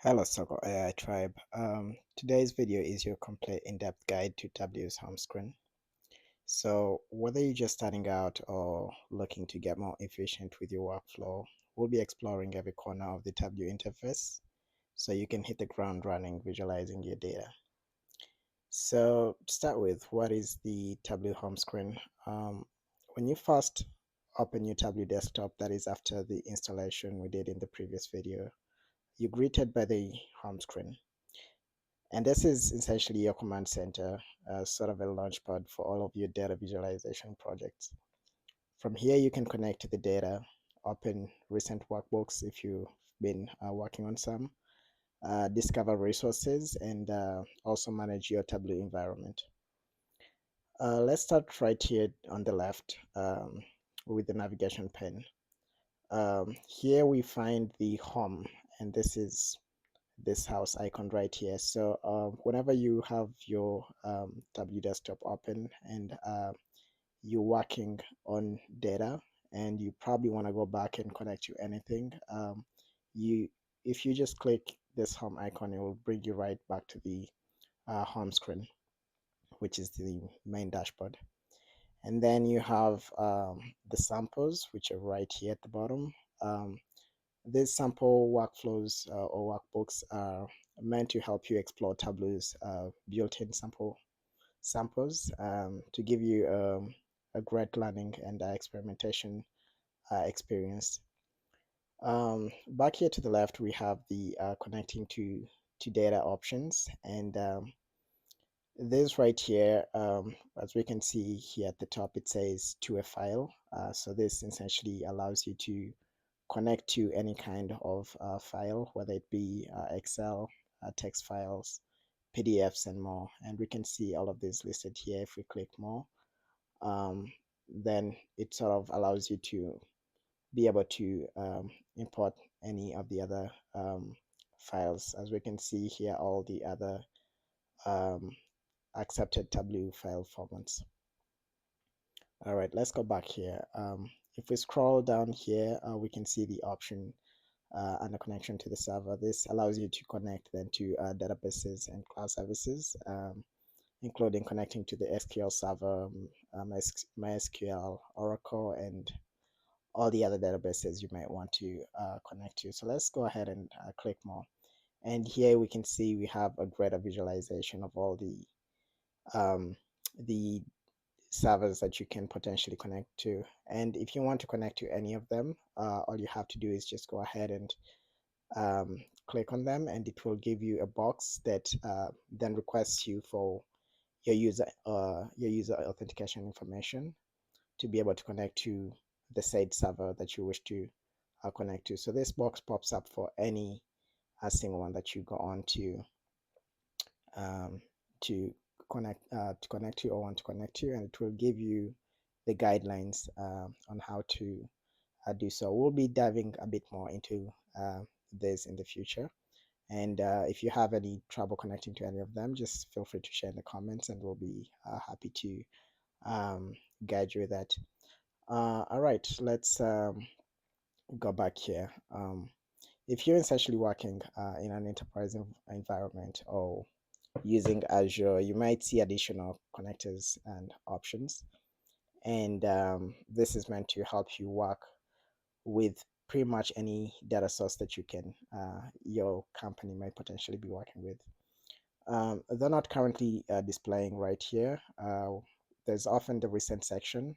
Hello, Soccer AI Tribe. Today's video is your complete in-depth guide to Tableau's home screen. So whether you're just starting out or looking to get more efficient with your workflow, we'll be exploring every corner of the Tableau interface so you can hit the ground running visualizing your data. So to start with, what is the Tableau home screen? When you first open your Tableau desktop, that is after the installation we did in the previous video, you're greeted by the home screen. And this is essentially your command center, sort of a launchpad for all of your data visualization projects. From here, you can connect to the data, open recent workbooks if you've been working on some, discover resources, and also manage your Tableau environment. Let's start right here on the left with the navigation pane. Here we find the home, and this is this house icon right here. So whenever you have your Tableau desktop open and you're working on data and you probably want to go back and connect to anything, you if you just click this home icon, it will bring you right back to the home screen, which is the main dashboard. And then you have the samples, which are right here at the bottom. Um, These sample workflows or workbooks are meant to help you explore Tableau's built-in samples to give you a great learning and experimentation experience. Back here to the left, we have the connecting to data options, and this right here, as we can see here at the top, it says to a file. So this essentially allows you to connect to any kind of file, whether it be Excel, text files, PDFs, and more. And we can see all of these listed here. If we click more, um, then it sort of allows you to be able to import any of the other files. As we can see here, all the other um, accepted Tableau file formats. All right, let's go back here. If we scroll down here, we can see the option and a connection to the server. This allows you to connect then to databases and cloud services, including connecting to the SQL Server, MySQL, Oracle, and all the other databases you might want to connect to. So let's go ahead and click more. And here we can see we have a greater visualization of all um, the servers that you can potentially connect to. And if you want to connect to any of them, all you have to do is just go ahead and um, click on them, and it will give you a box that then requests you for your user authentication information to be able to connect to the said server that you wish to connect to. So this box pops up for any single one that you go on um, to connect to or want to connect to, and it will give you the guidelines on how to do so. We'll be diving a bit more into this in the future. And if you have any trouble connecting to any of them, just feel free to share in the comments, and we'll be happy to guide you with that. All right, let's go back here. If you're essentially working in an enterprise environment or using Azure, you might see additional connectors and options. And this is meant to help you work with pretty much any data source that your company might potentially be working with. They're not currently displaying right here. There's often the recent section,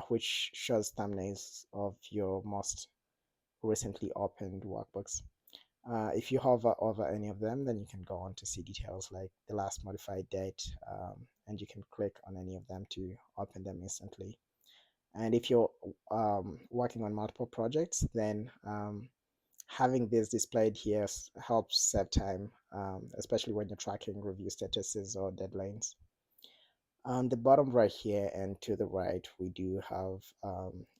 which shows thumbnails of your most recently opened workbooks. If you hover over any of them, then you can go on to see details like the last modified date, and you can click on any of them to open them instantly. And if you're working on multiple projects, then having this displayed here helps save time, especially when you're tracking review statuses or deadlines. On the bottom right here and to the right, we do have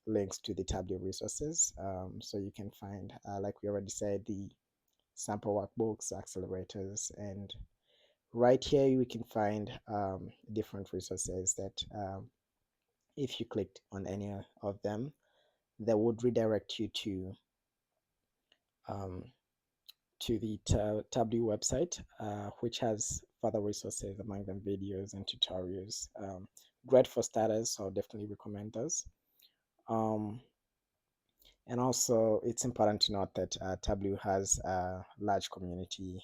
links to the Tableau resources. So you can find, like we already said, the sample workbooks, accelerators, and right here we can find different resources that if you clicked on any of them, that would redirect you um, to the Tableau website, which has further resources, among them videos and tutorials. Great for starters, so I'll definitely recommend those. Um, and also, it's important to note that Tableau has a large community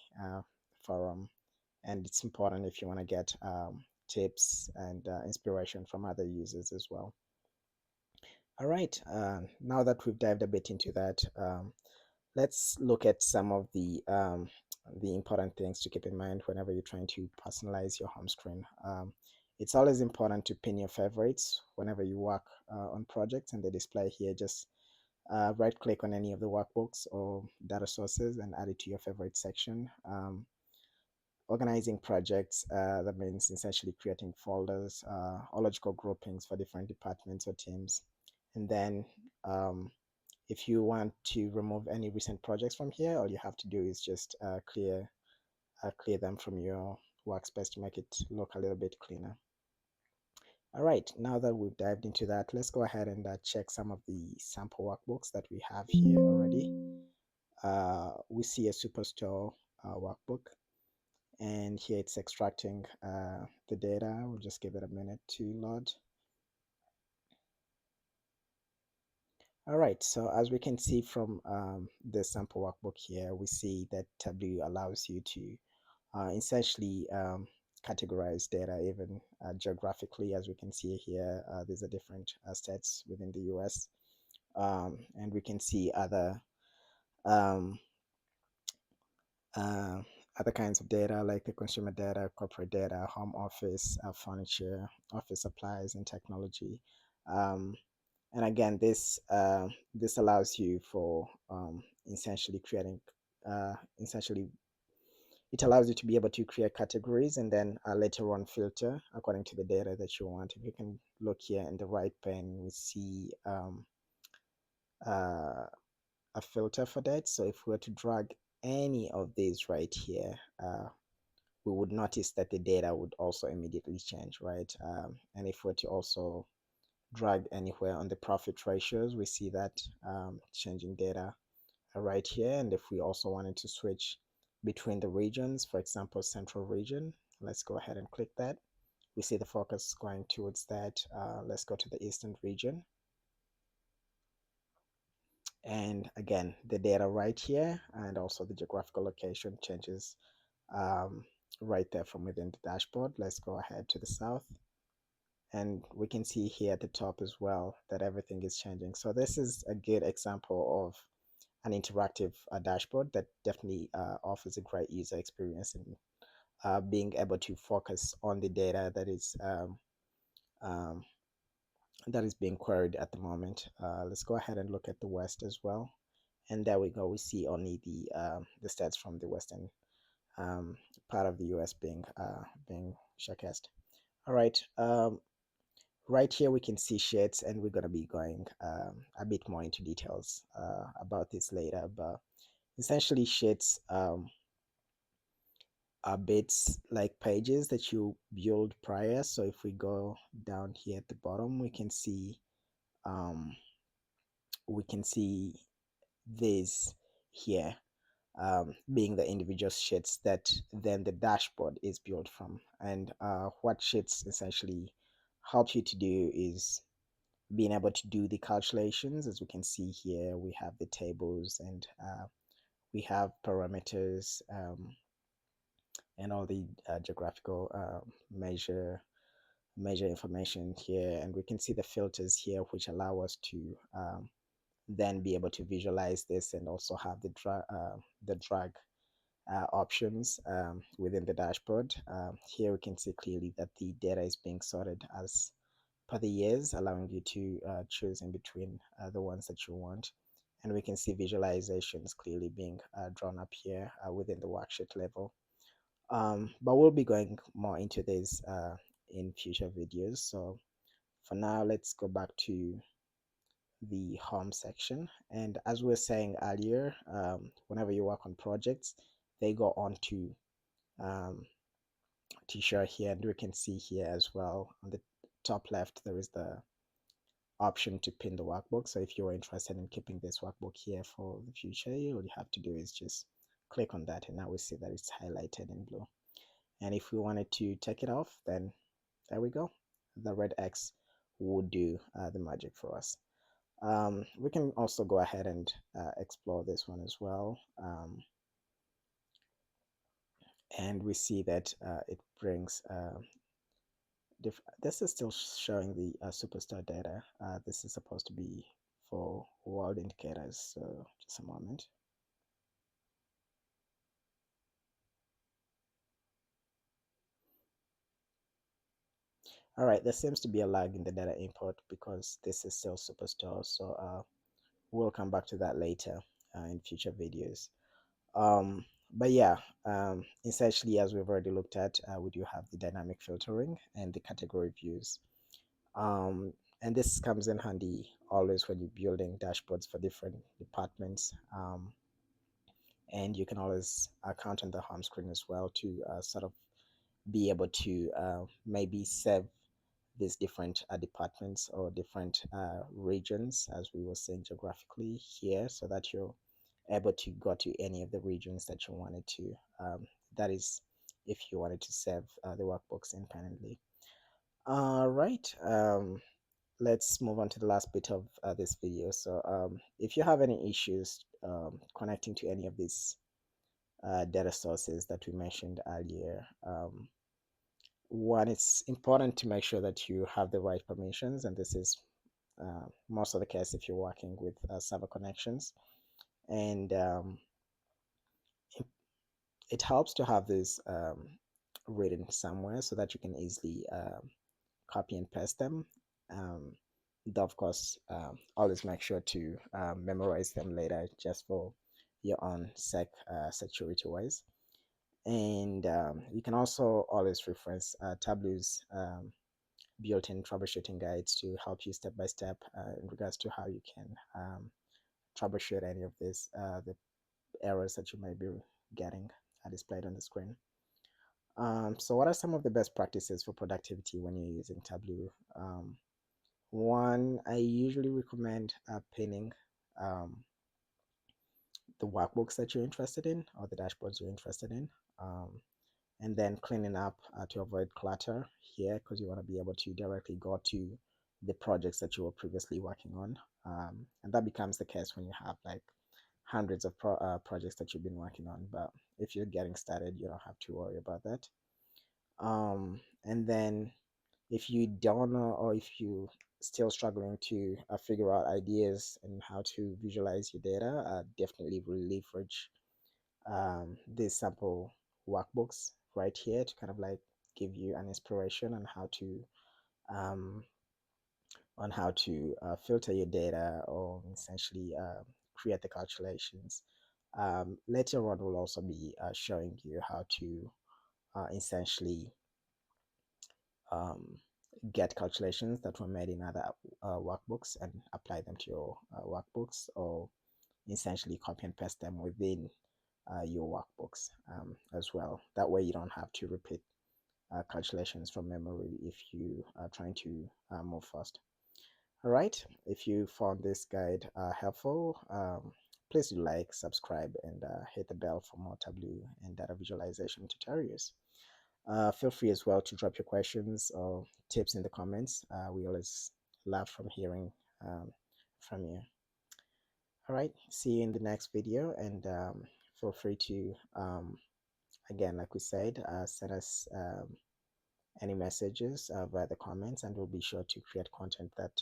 forum, and it's important if you want to get tips and inspiration from other users as well. All right, now that we've dived a bit into that, let's look at some of the important things to keep in mind whenever you're trying to personalize your home screen. It's always important to pin your favorites whenever you work on projects, and they display here. Just right click on any of the workbooks or data sources and add it to your favorite section. Organizing projects, that means essentially creating folders or logical groupings for different departments or teams. And then if you want to remove any recent projects from here, all you have to do is just clear them from your workspace to make it look a little bit cleaner. All right, now that we've dived into that, let's go ahead and check some of the sample workbooks that we have here already. We see a Superstore workbook, and here it's extracting the data. We'll just give it a minute to load. All right, so as we can see from the sample workbook here, we see that Tableau allows you to essentially categorize data even geographically. As we can see here, these are different states within the US, and we can see um, uh, other kinds of data like the consumer data, corporate data, home office, furniture, office supplies, and technology. Um, and again, this allows you for essentially creating essentially it allows you to be able to create categories and then later on filter according to the data that you want. If you can look here in the right pane, we see uh, a filter for that. So if we were to drag any of these right here, we would notice that the data would also immediately change, right? And if we were to also drag anywhere on the profit ratios, we see that changing data right here. And if we also wanted to switch between the regions, for example, central region, let's go ahead and click that. We see the focus going towards that. Let's go to the eastern region. And again, the data right here and also the geographical location changes right there from within the dashboard. Let's go ahead to the south. And we can see here at the top as well that everything is changing. So this is a good example of an interactive dashboard that definitely offers a great user experience and being able to focus on the data um, that is being queried at the moment. Let's go ahead and look at the West as well. And there we go. We see only the stats from the western um, part of the US being showcased. All right. Right here we can see shades, and we're going to be going a bit more into details about this later. But essentially, shades are bits like pages that you build prior. So if we go down here at the bottom, um, we can see this here being the individual sheets that then the dashboard is built from. And what sheets essentially help you to do is being able to do the calculations. As we can see here, we have the tables and we have parameters and all the geographical measure information here, and we can see the filters here which allow us to then be able to visualize this and also have the drag options within the dashboard. Here we can see clearly that the data is being sorted as per the years, allowing you to choose in between the ones that you want. And we can see visualizations clearly being drawn up here within the worksheet level. But we'll be going more into this in future videos. So for now, let's go back to the home section. And as we were saying earlier, whenever you work on projects, they go on um, to share here, and we can see here as well on the top left there is the option to pin the workbook. So if you're interested in keeping this workbook here for the future, all you have to do is just click on that, and now we see that it's highlighted in blue. And if we wanted to take it off, then there we go. The red X would do the magic for us. We can also go ahead and explore this one as well. And we see that it brings this is still showing the superstar data. This is supposed to be for world indicators, so just a moment. All right, there seems to be a lag in the data import because this is still superstar, so we'll come back to that later in future videos. But yeah, essentially, as we've already looked at, we do have the dynamic filtering and the category views. Um, and this comes in handy always when you're building dashboards for different departments. And you can always count on the home screen as well to sort of be able to maybe save these different departments or different regions, as we were saying geographically here, so that you're able to go to any of the regions that you wanted to. That is, if you wanted to save the workbooks independently. All right. Let's move on to the last bit of this video. So if you have any issues connecting to any of these data sources that we mentioned earlier, one, it's important to make sure that you have the right permissions, and this is most of the case if you're working with server connections. And it helps to have this written somewhere so that you can easily copy and paste them. Though of course, always make sure to memorize them later, just for your own security wise. And you can also always reference Tableau's built-in troubleshooting guides to help you step by step in regards to how you can troubleshoot any of the errors that you might be getting displayed on the screen. So what are some of the best practices for productivity when you're using Tableau? One, I usually recommend pinning um, the workbooks that you're interested in or the dashboards you're interested in, um, and then cleaning up to avoid clutter here, because you want to be able to directly go to the projects that you were previously working on. And that becomes the case when you have like hundreds of projects that you've been working on. But if you're getting started, you don't have to worry about that. And then if you don't know, or if you still struggling to figure out ideas and how to visualize your data, definitely leverage these sample workbooks right here to kind of like give you an inspiration um, on how to filter your data, or essentially create the calculations. Later on, we'll also be showing you how to essentially um, get calculations that were made in other workbooks and apply them to your workbooks, or essentially copy and paste them within your workbooks as well. That way you don't have to repeat calculations from memory if you are trying to move fast. All right, if you found this guide helpful, please do like, subscribe, and hit the bell for more Tableau and data visualization tutorials. Feel free as well to drop your questions or tips in the comments. We always love from hearing from you. All right, see you in the next video, and feel free to, again, like we said, send us any messages via the comments, and we'll be sure to create content that